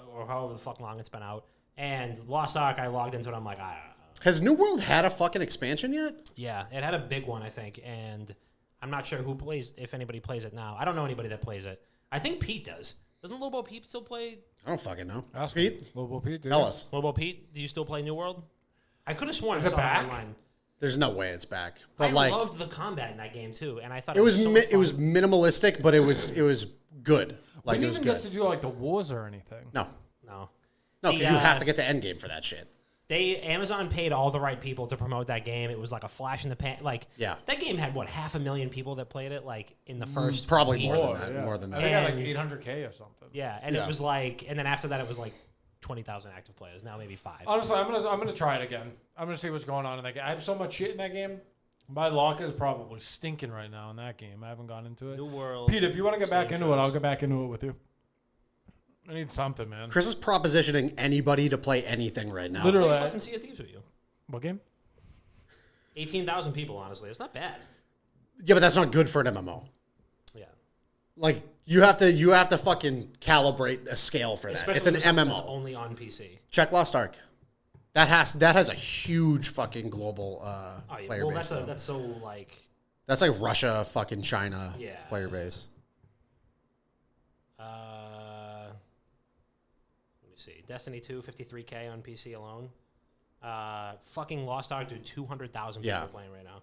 or however the fuck long it's been out. And Lost Ark, I logged into it. I'm like, I don't know. Has New World had a fucking expansion yet? Yeah, it had a big one, I think, and I'm not sure if anybody plays it now. I don't know anybody that plays it. I think Pete does. Doesn't Lobo Pete still play? I don't fucking know. Ask Pete? Lobo Pete, Tell us. Lobo Pete, do you still play New World? I could have sworn I it saw back? it online. There's no way it's back. But I loved the combat in that game too, and I thought it was minimalistic, but it was good. We It didn't was even good. get to do the wars or anything. No, no. because you have to get to end game for that shit. Amazon paid all the right people to promote that game. It was a flash in the pan. Yeah. That game had 500,000 people that played it in the first Probably week. more than that. More than I that. think it had 800K or something. Yeah, and it was and then after that it was 20,000 active players. Now maybe 5. Honestly, I'm gonna try it again. I'm gonna see what's going on in that game. I have so much shit in that game. My locker is probably stinking right now in that game. I haven't gone into it. New World. Pete, if you want to get back into it, I'll get back into it with you. I need something, man. Chris is propositioning anybody to play anything right now. Literally. Play fucking Sea of Thieves with you. What game? 18,000 people, honestly. It's not bad. Yeah, but that's not good for an MMO. Yeah. You have to fucking calibrate a scale for that. Especially It's an for something that's MMO. only on PC. Check Lost Ark. That has a huge fucking global player base. That's so That's like Russia, fucking China Yeah. player base. Let me see. Destiny 2, 53K on PC alone. Fucking Lost Ark, dude, 200,000 people playing right now.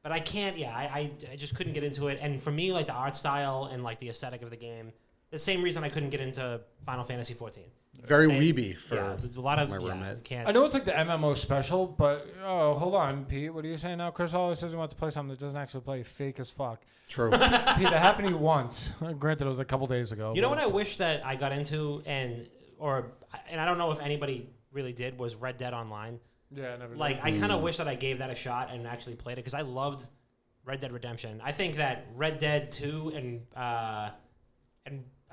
But I can't, I just couldn't get into it. And for me, like, the art style and, like, the aesthetic of the game, the same reason I couldn't get into Final Fantasy 14. Very weeby for a lot of my roommate. Can't. I know it's like the MMO special, but hold on, Pete. What are you saying now? Chris always says he wants to play something that doesn't actually play. Fake as fuck. True. Pete, that happened to you once. Granted, it was a couple days ago. You know what I wish that I got into, and I don't know if anybody really did, was Red Dead Online. Yeah, I never. Like, I kind of wish that I gave that a shot and actually played it because I loved Red Dead Redemption. I think that Red Dead 2 and I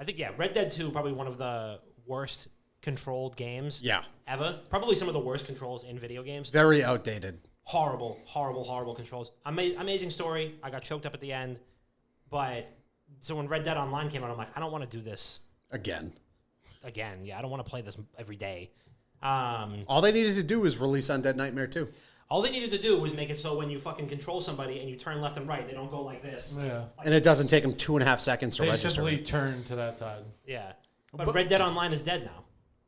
think Red Dead 2 probably one of the worst controlled games ever. Probably some of the worst controls in video games. Very outdated. Horrible controls. Amazing story. I got choked up at the end. But so when Red Dead Online came out, I'm like, I don't want to do this Again. Yeah, I don't want to play this every day. All they needed to do was release Undead Nightmare 2. All they needed to do was make it so when you fucking control somebody and you turn left and right, they don't go like this. Yeah. And it doesn't take them 2.5 seconds to They register. simply turn to that side. Yeah. But Red Dead Online is dead now.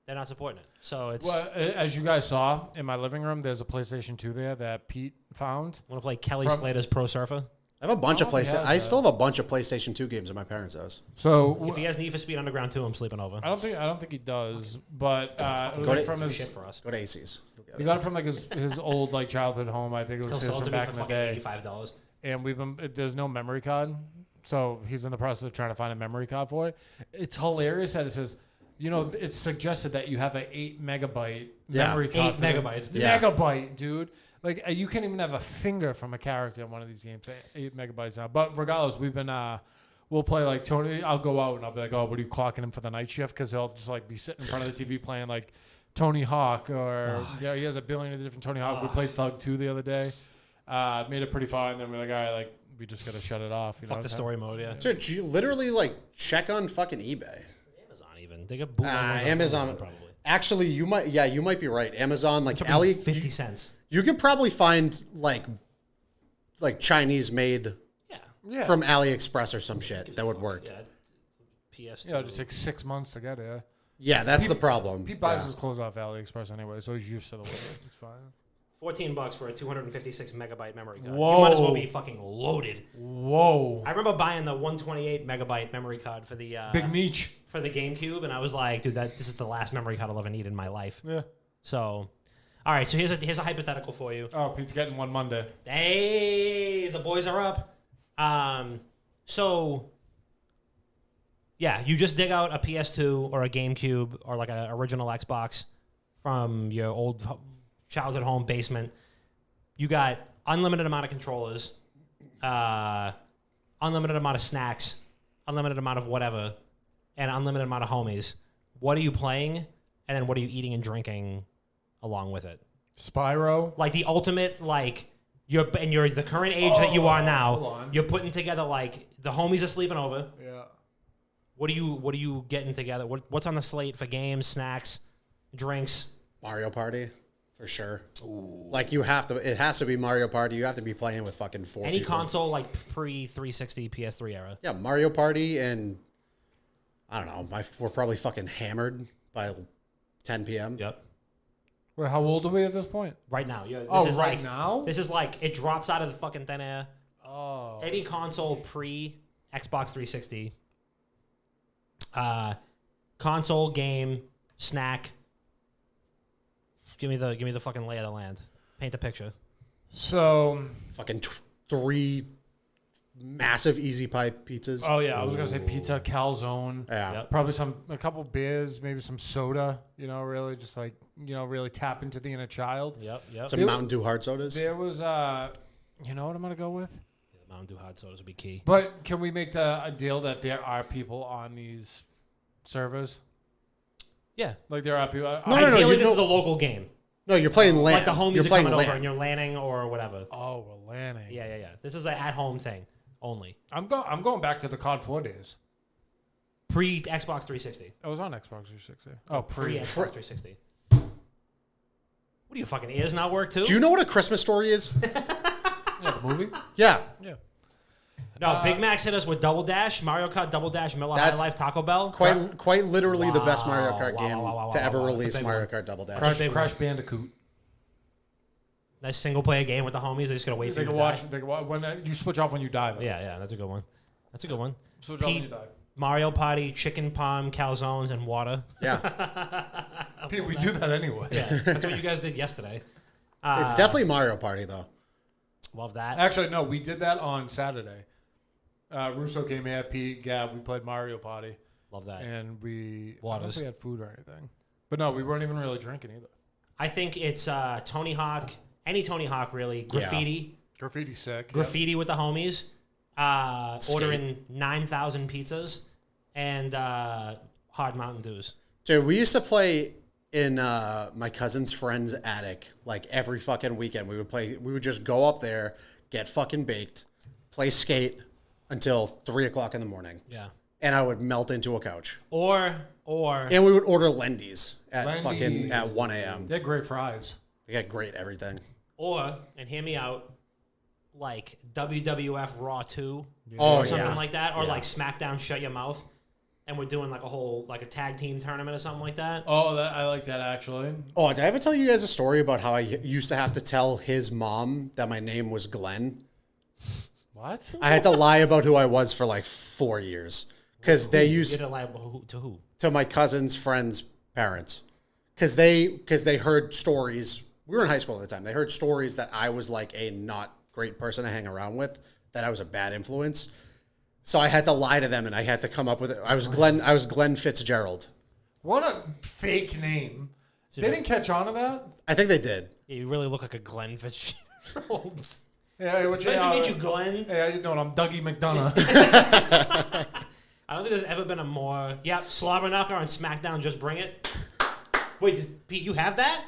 They're not supporting it. So it's... Well, as you guys saw in my living room, there's a PlayStation 2 there that Pete found. Want to play Kelly Slater's Pro Surfer? I have a bunch of PlayStation. I that. still have a bunch of PlayStation 2 games at my parents' house. So If he has Need for Speed Underground 2, I'm sleeping over. I don't think he does, but it was Go like to- from his. Shit for us. Go to AC's. He got it from like his old like childhood home. I think it He'll was his sell it from to me back for in the fucking day. $85. And we've been there's no memory card, so he's in the process of trying to find a memory card for it. It's hilarious that it says, it's suggested that you have an 8 megabyte memory card. 8 megabytes, dude. Yeah. Megabyte, dude. Like you can't even have a finger from a character in one of these games. 8 megabytes now. But regardless, we've been we'll play like Tony. I'll go out and I'll be like, oh, what are you clocking him for the night shift? Because they'll just like be sitting in front of the TV playing like Tony Hawk or he has a billion of different Tony Hawk. We played Thug 2 the other day. Made it pretty far, and then we're like, all right, like we just gotta shut it off. Fuck the story mode, yeah. Dude, you literally like check on fucking eBay. Amazon even. They got bootleg Amazon probably. Actually, you might be right. Amazon, like 50 cents. you could probably find like Chinese made Yeah. from AliExpress or some shit that would work. Yeah. PS2. Yeah, it just takes 6 months to get it. Yeah, that's the problem. He buys Yeah. his clothes off AliExpress anyway, so he's used to the way. It's fine. $14 for a 256 megabyte memory card. Whoa. You might as well be fucking loaded. Whoa. I remember buying the 128 megabyte memory card for the Big Meech. for the GameCube, and I was like, dude, this is the last memory card I'll ever need in my life. Yeah. So, all right. So here's a hypothetical for you. Oh, Pete's getting one Monday. Hey, the boys are up. So, yeah, you just dig out a PS2 or a GameCube or like an original Xbox from your old childhood home basement. You got unlimited amount of controllers, unlimited amount of snacks, unlimited amount of whatever, and unlimited amount of homies. What are you playing? And then what are you eating and drinking along with it? Spyro. Like the ultimate, like you're the current age that you are hold now. on. You're putting together like the homies are sleeping over. Yeah. What are you getting together? What's on the slate for games, snacks, drinks? Mario Party, for sure. Like it has to be Mario Party. You have to be playing with fucking 4 Any people. console like pre 360 PS3 era. Yeah, Mario Party, and I don't know. We're probably fucking hammered by 10 p.m. Yep. Wait, how old are we at this point? Right now. Yeah. Now? This is like it drops out of the fucking thin air. Oh. Any console pre Xbox 360. Console, game, snack. Give me the fucking lay of the land. Paint the picture. So. Fucking 3 massive Easy Pie pizzas. Oh yeah, I was gonna say pizza, calzone. Yeah. Yep. Probably a couple beers, maybe some soda. Really just like really tap into the inner child. Yep. Some Mountain Dew hard sodas. There was you know what I'm gonna go with? The Mountain Dew hot sodas would be key. But can we make a deal that there are people on these servers? Yeah. Like there are people. No, Ideally, you this know- is a local game. No, you're playing LAN. Like the homies you're are playing coming over LAN. and you're landing or whatever. Oh, we're landing. Yeah. This is an at-home thing only. I'm going back to the COD 4 days. Pre Xbox 360. I was on Xbox 360. Oh, Pre pre. Xbox 360. What do you fucking ears not work too? Do you know what A Christmas Story is? Yeah, the movie. Yeah. Yeah. No, Big Macs hit us with Double Dash, Mario Kart Double Dash, Miller High That's Life, Taco Bell. Quite literally the best Mario Kart Wow, game wow, to ever wow. That's a release big Mario one. Kart Double Dash. Crash Bandicoot. Nice single player game with the homies. They just gotta wait for They you can to watch. die. They can watch when you switch off when you die. Though. Yeah, that's a good one. That's a good one. Switch off when you Pete, die. Mario Party, chicken palm, calzones, and water. Yeah, Pete, we do that anyway. Yeah, that's what you guys did yesterday. it's definitely Mario Party though. Love that. Actually, no, we did that on Saturday. Russo came here, Pete, Gab. We played Mario Party, Love that. and we. I don't Waters. think we had food or anything, but no, we weren't even really drinking either. I think it's Tony Hawk, any Tony Hawk really, graffiti. Graffiti sick. Graffiti with the homies. Skate. Ordering 9,000 pizzas and hard Mountain Dews. Dude, we used to play in my cousin's friend's attic like every fucking weekend. We would just go up there, get fucking baked, play skate until 3 o'clock in the morning. Yeah. And I would melt into a couch. Or And we would order Lendy's at Lendy's. fucking 1 a.m. They had great fries. They got great everything. and hear me out, like WWF Raw 2 Oh, or something yeah. like that, or Yeah. like SmackDown Shut Your Mouth, and we're doing like a whole like a tag team tournament or something like that. Oh, I like that actually. Oh, did I ever tell you guys a story about how I used to have to tell his mom that my name was Glenn? What? I had to lie about who I was for like 4 years because they You used did a lie to who? to my cousin's friends' parents because they heard stories. We were in high school at the time. They heard stories that I was like a not great person to hang around with, that I was a bad influence. So I had to lie to them, and I had to come up with it. I was Glenn Fitzgerald. What a fake name. They didn't catch on to that. I think they did. Yeah, you really look like a Glenn Fitzgerald. Yeah, which Nice to meet you, Glenn. Hey, how you doing? I'm Dougie McDonough. I don't think there's ever been a more slobber knocker on SmackDown. Just bring it. Wait, Pete, you have that?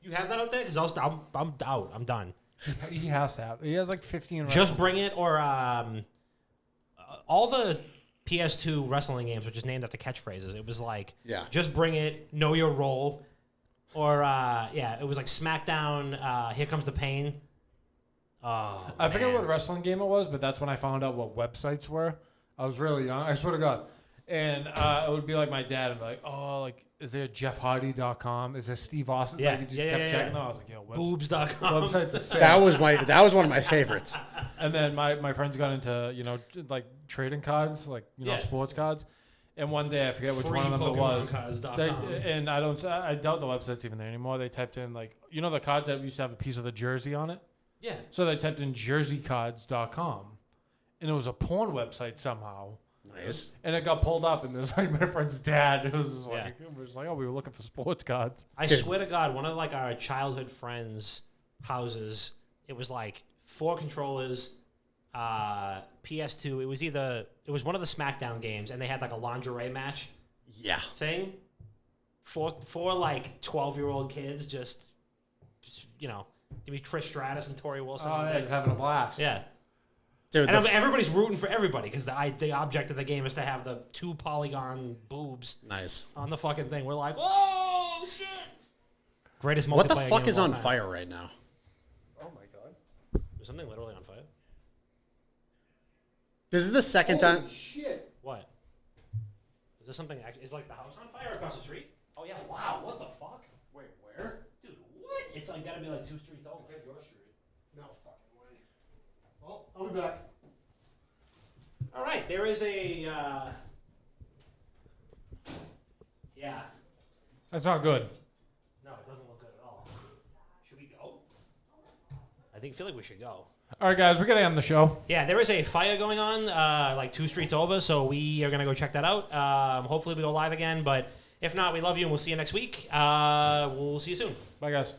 You have that out there? Because I'm out. I'm done. He has to have. He has like 15. Just bring it, or all the PS2 wrestling games were just named after catchphrases. It was like, Yeah. just bring it, know your role, or it was like SmackDown. Here comes the pain. Oh, I forget man. what wrestling game it was, but that's when I found out what websites were. I was really young. I swear to God. And it would be like my dad would be like, oh, like, is there JeffHardy.com? Is there Steve Austin? Yeah, Like, he just yeah, kept yeah, checking. yeah. I was like, yo, Boobs.com. websites are sick. That was one of my favorites. And then my friends got into, like trading cards, like, Yeah. sports cards. And one day, I forget which Free one of them it was. PokemonCards.com. And I doubt the website's even there anymore. They typed in, like, the cards that used to have a piece of the jersey on it? Yeah. So they typed in jerseycards.com. And it was a porn website somehow. Nice. And it got pulled up, and there's like my friend's dad. It was just Yeah. like, it was like, oh, we were looking for sports cards. I Dude. swear to God, one of like our childhood friends' houses, it was like 4 controllers, PS2. It was one of the SmackDown games, and they had like a lingerie match Yeah. thing. Four like 12-year-old kids just give me Trish Stratus and Tori Wilson. Oh, on yeah, there. just having a blast. Yeah. Dude, And everybody's rooting for everybody because the object of the game is to have the 2 polygon boobs nice. on the fucking thing. We're like, oh shit! Greatest multiplayer What the fuck game is of all on time. fire right now? Oh, my God. Is something literally on fire? This is the second time. Shit. What? Is there something? Is like the house on fire across the street? Oh yeah! Wow! What the fuck? Wait, where? Dude, what? It's like gotta be like 2 streets over. It's like your street. No fucking way. Well, I'll be back. All right, there is a. Yeah. That's not good. No, it doesn't look good at all. Should we go? I feel like we should go. All right, guys, we're going to end the show. Yeah, there is a fire going on, like 2 streets over, so we are going to go check that out. Hopefully we go live again, but if not, we love you and we'll see you next week. We'll see you soon. Bye, guys.